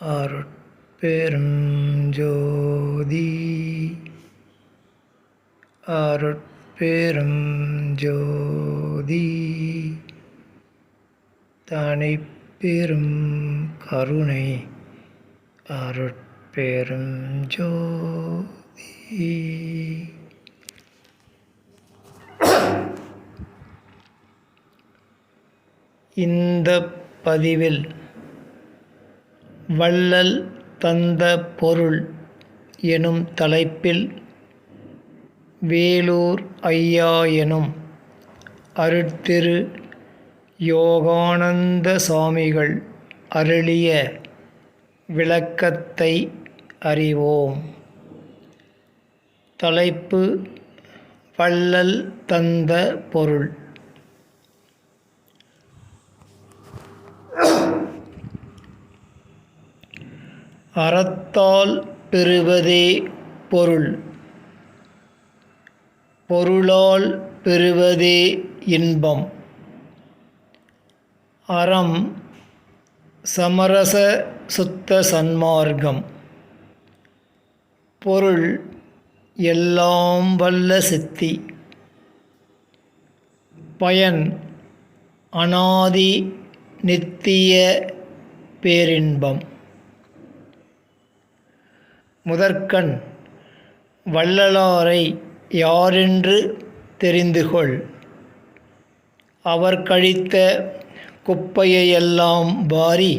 அருட்பெரும் ஜோதி அருட்பெரும் ஜோதி தனிப்பெரும் கருணை அருட்பெரும் ஜோதி. இந்த பதிவில் வள்ளல் தந்த பொருள் எனும் தலைப்பில் வேலூர் ஐயா எனும் அருட்திரு யோகானந்த சாமிகள் அருளிய விளக்கத்தை அறிவோம். தலைப்பு: வள்ளல் தந்த பொருள். அறத்தால் பெறுவதே பொருள், பொருளால் பெறுவதே இன்பம். அறம் சமரச சுத்த சன்மார்க்கம். பொருள் எல்லாம் வல்ல சித்தி. பயன் அநாதி நித்திய பேரின்பம். முதற்கண் வள்ளலாரை யாரென்று தெரிந்துகொள். அவர் கழித்த குப்பையெல்லாம் வாரி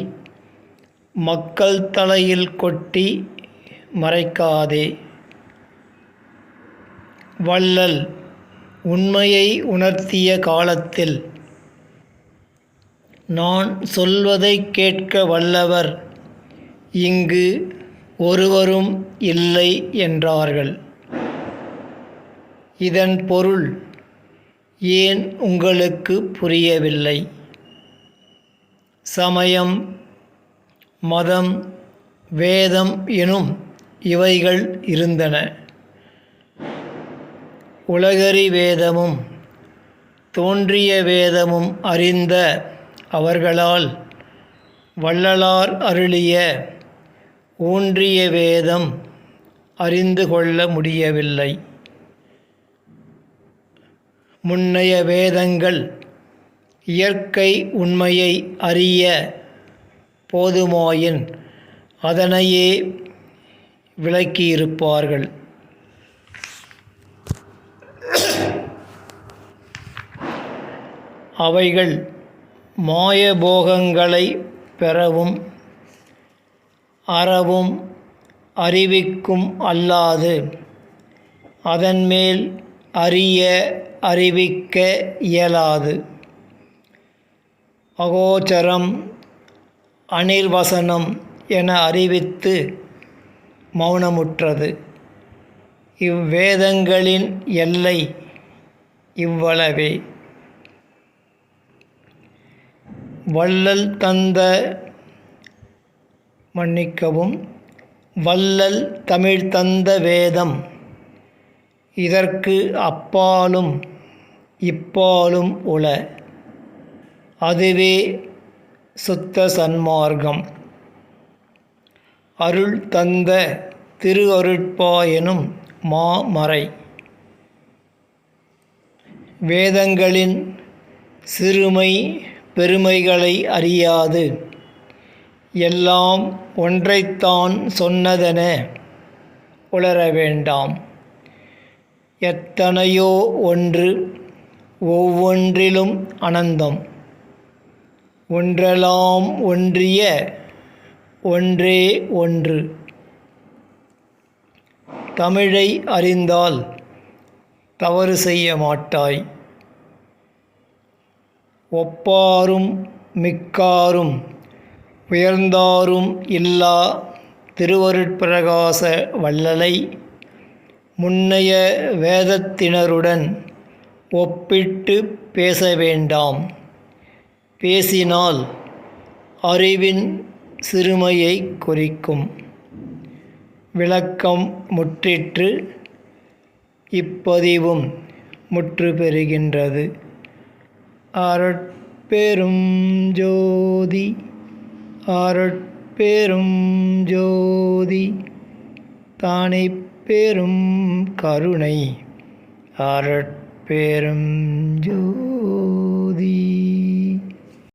மக்கள் தலையில் கொட்டி மறைக்காதே. வள்ளல் உண்மையை உணர்த்திய காலத்தில் நான் சொல்வதை கேட்க வல்லவர் இங்கு ஒருவரும் இல்லை என்றார்கள். இதன் பொருள் ஏன் உங்களுக்கு புரியவில்லை? சமயம், மதம், வேதம் எனும் இவைகள் இருந்தன. உலகறி வேதமும் தோன்றிய வேதமும் அறிந்த அவர்களால் வள்ளலார் அருளிய ஊன்றிய வேதம் அறிந்து கொள்ள முடியவில்லை. முன்னைய வேதங்கள் இயற்கை உண்மையை அறிய போதுமாயின் அதனையே விளக்கியிருப்பார்கள். அவைகள் மாயபோகங்களை பெறவும் அறவும் அறிவிக்கும் அல்லாது அதன்மேல் அறிய அறிவிக்க இயலாது. அகோச்சரம், அனிர்வசனம் என அறிவித்து மௌனமுற்றது. இவ்வேதங்களின் எல்லை இவ்வளவே. வள்ளல் வள்ளல் தமிழ் தந்த வேதம் இதற்கு அப்பாலும் இப்பாலும் உள. அதுவே சுத்த சன்மார்க்கம். அருள் தந்த திரு அருட்பா எனும் மாமறை. வேதங்களின் சிறுமை பெருமைகளை அறியாது எல்லாம் ஒன்றைத்தான் சொன்னதென உளர வேண்டாம். எத்தனையோ ஒன்று, ஒவ்வொன்றிலும் அனந்தம். ஒன்றெல்லாம் ஒன்றிய ஒன்றே ஒன்று. தமிழை அறிந்தால் தவறு செய்ய மாட்டாய். ஒப்பாரும் மிக்காரும் உயர்ந்தாரும் இல்லா திருவருட்பிரகாச வள்ளலை முன்னைய வேதத்தினருடன் ஒப்பிட்டு பேச வேண்டாம். பேசினால் அறிவின் சிறுமையை குறிக்கும். விளக்கம் முற்றிற்று. இப்பதிவும் முற்று பெறுகின்றது. அருட்பெரும் ஜோதி அருட்பெரும் பெரும் ஜோதி தானே பெரும் கருணை அருட்பெரும் ஜோதி.